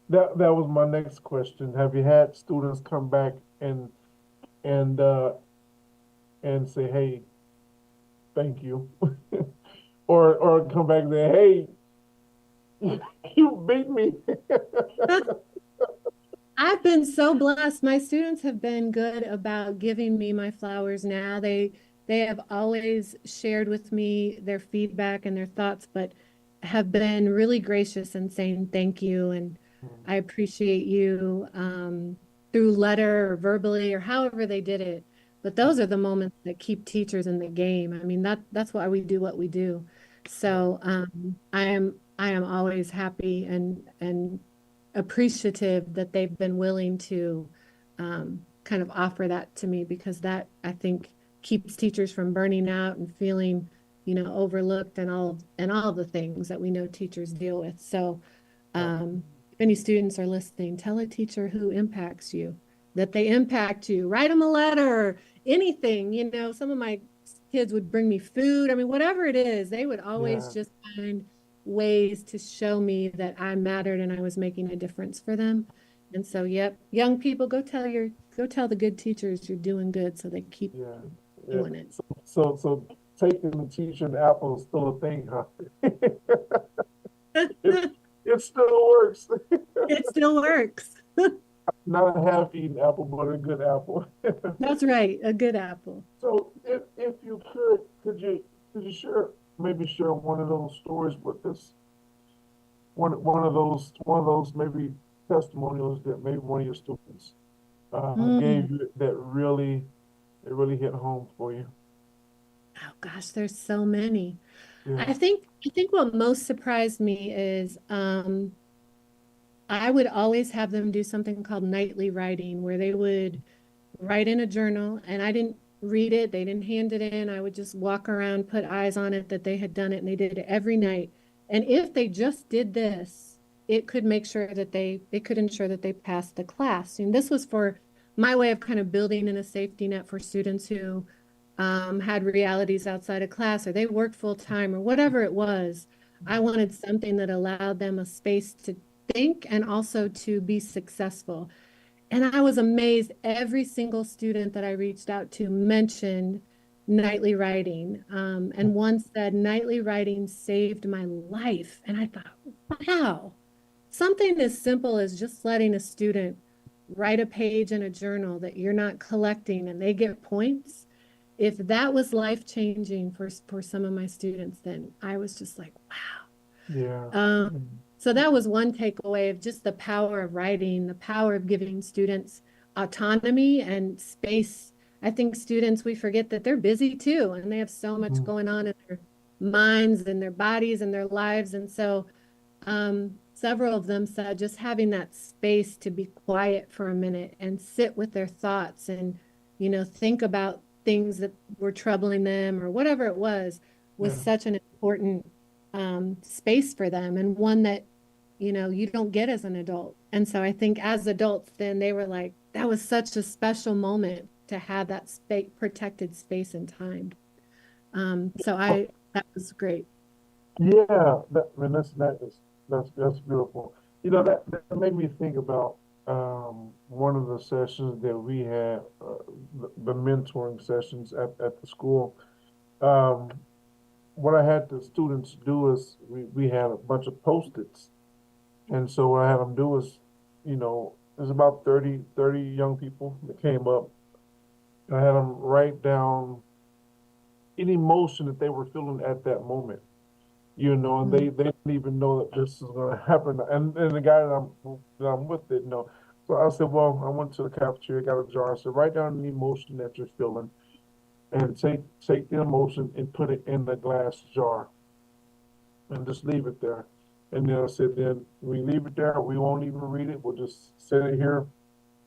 That was my next question. Have you had students come back and uh and say, "Hey, thank you," or come back and say, "Hey, you beat me." I've been so blessed. My students have been good about giving me my flowers now. They have always shared with me their feedback and their thoughts, but have been really gracious in saying thank you and I appreciate you through letter or verbally or however they did it. But those are the moments that keep teachers in the game. I mean, that's why we do what we do. Yeah, So I am always happy and appreciative that they've been willing to kind of offer that to me because that I think keeps teachers from burning out and feeling, overlooked and all of the things that we know teachers deal with. So absolutely. if any students are listening, tell a teacher who impacts you, that they impact you. Write them a letter, anything. Some of my kids would bring me food. I mean, whatever it is, they would always Yeah, just find ways to show me that I mattered and I was making a difference for them. And so, yep, young people, go tell the good teachers you're doing good so they keep yeah, yeah. doing it. So taking the teacher and the apple is still a thing, huh? It it still works. It still works. Not a half-eaten apple, but a good apple. That's right, a good apple. So if you could you share maybe share one of those stories with us? One of those maybe testimonials that maybe one of your students Mm. gave you that really hit home for you. Oh gosh, there's so many. Yeah. I think what most surprised me is I would always have them do something called nightly writing, where they would write in a journal, and I didn't read it, they didn't hand it in. I would just walk around, put eyes on it that they had done it, and they did it every night. And if they just did this, it could make sure that they could ensure that they passed the class. And this was for my way of kind of building in a safety net for students who had realities outside of class or they worked full time or whatever it was. I wanted something that allowed them a space to think and also to be successful. And I was amazed every single student that I reached out to mentioned nightly writing. And one said, nightly writing saved my life. And I thought, wow, something as simple as just letting a student write a page in a journal that you're not collecting and they get points. If that was life changing for some of my students, then I was just like, wow. Yeah. So that was one takeaway of just the power of writing, the power of giving students autonomy and space. I think students, we forget that they're busy too, and they have so much Mhm. going on in their minds and their bodies and their lives. And so several of them said just having that space to be quiet for a minute and sit with their thoughts and, think about things that were troubling them or whatever it was Yeah. such an important space for them and one that, you don't get as an adult. And so I think as adults, then they were like, that was such a special moment to have that space, protected space and time. That was great. Yeah. I mean, that's beautiful. That made me think about. one of the sessions that we had, the mentoring sessions at the school, um, what I had the students do is we had a bunch of Post-its. And so what I had them do is, there's about 30 young people that came up. And I had them write down any emotion that they were feeling at that moment, and Mm. they didn't even know that this is going to happen. And the guy that I'm with didn't know. So I said, well, I went to the cafeteria, got a jar. I said, write down the emotion that you're feeling and take the emotion and put it in the glass jar and just leave it there. And then I said, then we leave it there. We won't even read it. We'll just sit it here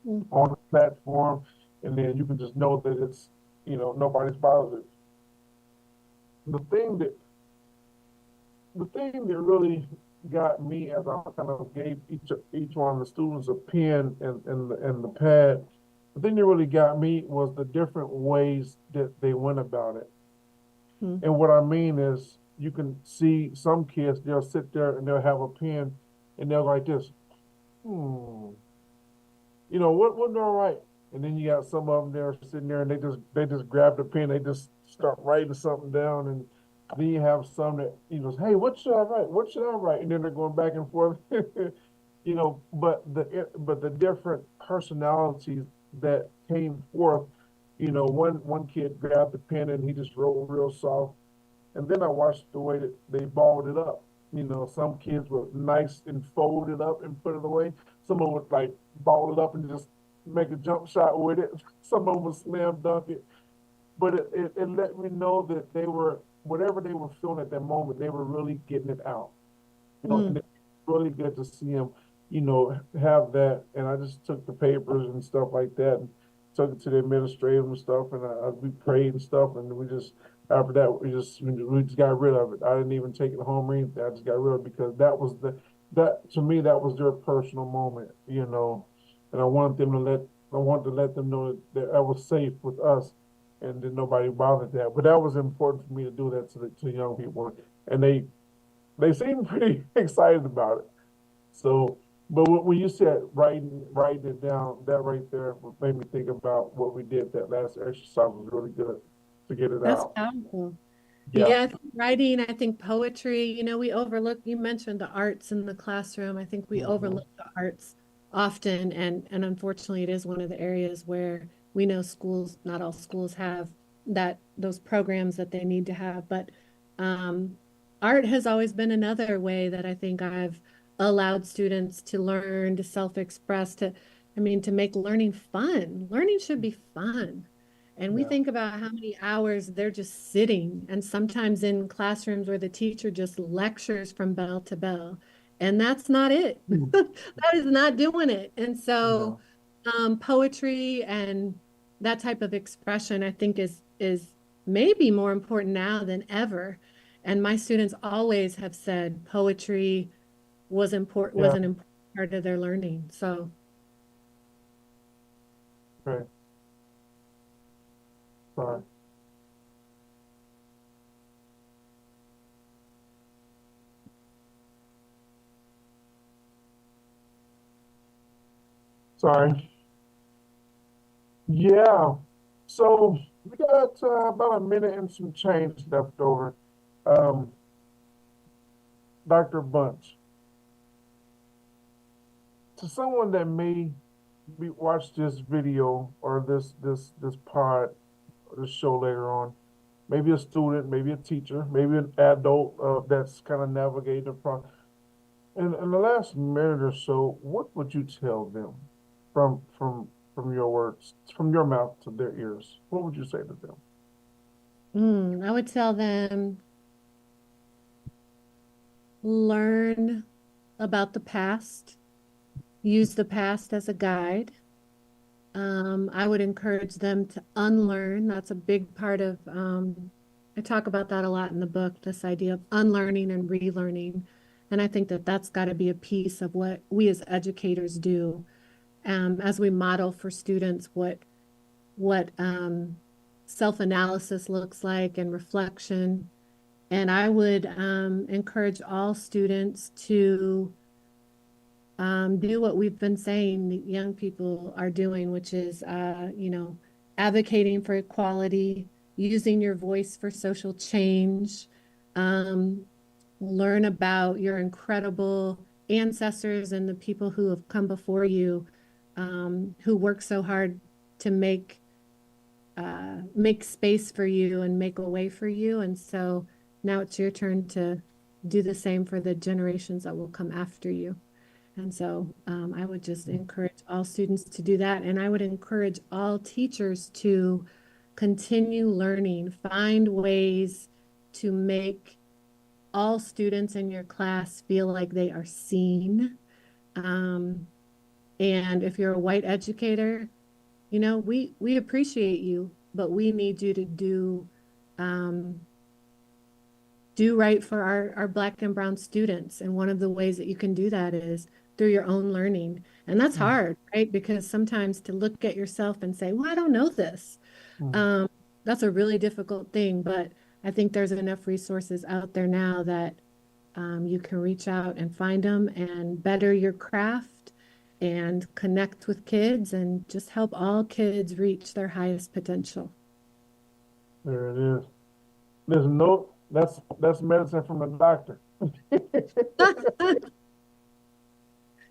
Mm. on the platform, and then you can just know that it's, nobody's bothered. The thing that the thing that really got me as I kind of gave each one of the students a pen and the pad, the thing that really got me was the different ways that they went about it. Mm. And what I mean is, you can see some kids, they'll sit there and they'll have a pen and they're like this, hmm, what wasn't all right. And then you got some of them there sitting there and they just grab the pen, they just start writing something down, and then you have some that hey, what should I write? What should I write? And then they're going back and forth, but the different personalities that came forth, one kid grabbed the pen and he just wrote real soft, and then I watched the way that they balled it up. Some kids were nice and folded up and put it away. Some of them would like ball it up and just make a jump shot with it. Some of them would slam dunk it. But it let me know that they were, whatever they were feeling at that moment, they were really getting it out. And Mm. it's really good to see him, have that. And I just took the papers and stuff like that and took it to the administrative and stuff. And we prayed and stuff. And after that, we just got rid of it. I didn't even take it home or anything. I just got rid of it because that to me, that was their personal moment. And I wanted to let them know that I was safe with us and that nobody bothered that. But that was important for me to do that to young people. And they seem pretty excited about it. So, but when you said writing it down, that right there made me think about what we did. That last exercise was really good to get it That's out. powerful. Yeah. Yeah, I think writing, I think poetry, we overlook, you mentioned the arts in the classroom. I think we Hmm. overlook the arts often, and unfortunately it is one of the areas where we know schools, not all schools have those programs that they need to have, but um, art has always been another way that I think I've allowed students to learn, to self-express, to make learning fun. Learning should be fun. And we Yeah. think about how many hours they're just sitting, and sometimes in classrooms where the teacher just lectures from bell to bell. And that's not it. Mm. That is not doing it. And Yeah. so poetry and that type of expression, I think is maybe more important now than ever. And my students always have said poetry was Yeah. an important part of their learning. So Okay. Sorry. Sorry. Yeah. So we got about a minute and some change left over. Um, Dr. Bunch, to someone that may watch this video or this pod or this show later on, maybe a student, maybe a teacher, maybe an adult that's kind of navigating the process. In the last minute or so, what would you tell them from your words, from your mouth to their ears? What would you say to them? I would tell them learn about the past, use the past as a guide. I would encourage them to unlearn. That's a big part of, I talk about that a lot in the book, this idea of unlearning and relearning. And I think that that's got to be a piece of what we as educators do, as we model for students what self-analysis looks like and reflection. And I would encourage all students to do what we've been saying the young people are doing, which is, advocating for equality, using your voice for social change, um, learn about your incredible ancestors and the people who have come before you, who work so hard to make space for you and make a way for you. And so now it's your turn to do the same for the generations that will come after you. And so I would just encourage all students to do that. And I would encourage all teachers to continue learning, find ways to make all students in your class feel like they are seen. Um, and if you're a white educator, we appreciate you, but we need you to um, do right for our Black and brown students. And one of the ways that you can do that is through your own learning. And that's Mm, hard, right? Because sometimes to look at yourself and say, well, I don't know this, mm. um, that's a really difficult thing. But I think there's enough resources out there now that you can reach out and find them and better your craft and connect with kids and just help all kids reach their highest potential. There it is. Listen, no, that's medicine from a doctor.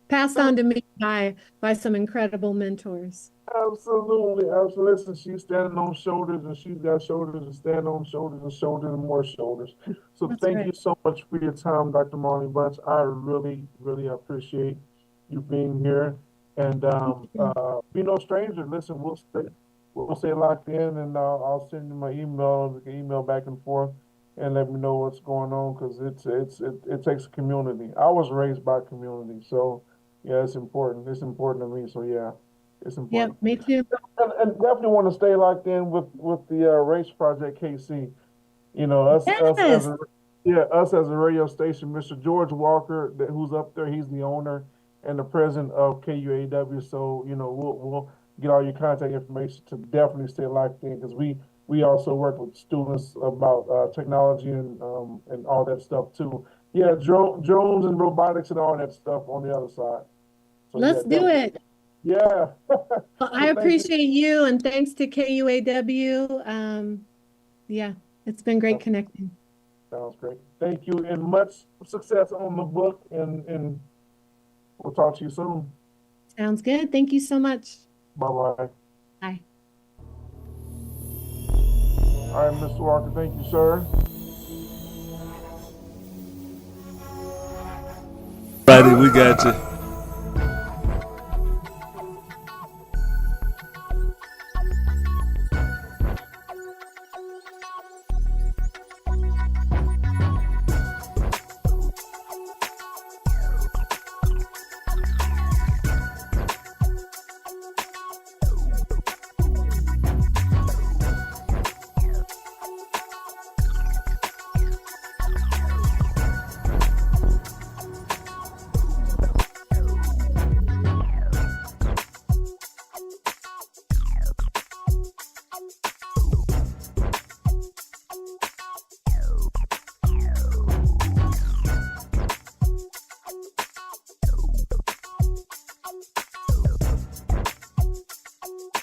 Passed on to me by some incredible mentors. Absolutely, absolutely. Listen, she's standing on shoulders, and she's got shoulders to stand on, shoulders and shoulders and more shoulders. So That's thank right. you so much for your time, Dr. Marley Bunch. I really, really appreciate you being here. And be no stranger. Listen, we'll stay locked in, and I'll send you my email. We can email back and forth, and let me know what's going on because it takes a community. I was raised by community, so yeah, it's important. It's important to me. So yeah, it's Yep, important. me too. And definitely want to stay locked in with the Race Project KC. You know, us as Yes. a yeah, us as a radio station. Mr. George Walker, who's up there, he's the owner and the president of KUAW. So we'll get all your contact information to definitely stay locked in because we also work with students about technology and all that stuff too. Yeah, drones and robotics and all that stuff on the other side. So yeah, Let's do definitely. it. Yeah. Well, I So thank you. appreciate you and thanks to KUAW. Yeah, it's been great connecting. Sounds great. Thank you and much success on the book and we'll talk to you soon. Sounds good. Thank you so much. Bye bye. Bye. All right, Mr. Walker, thank you, sir. Righty, we got you.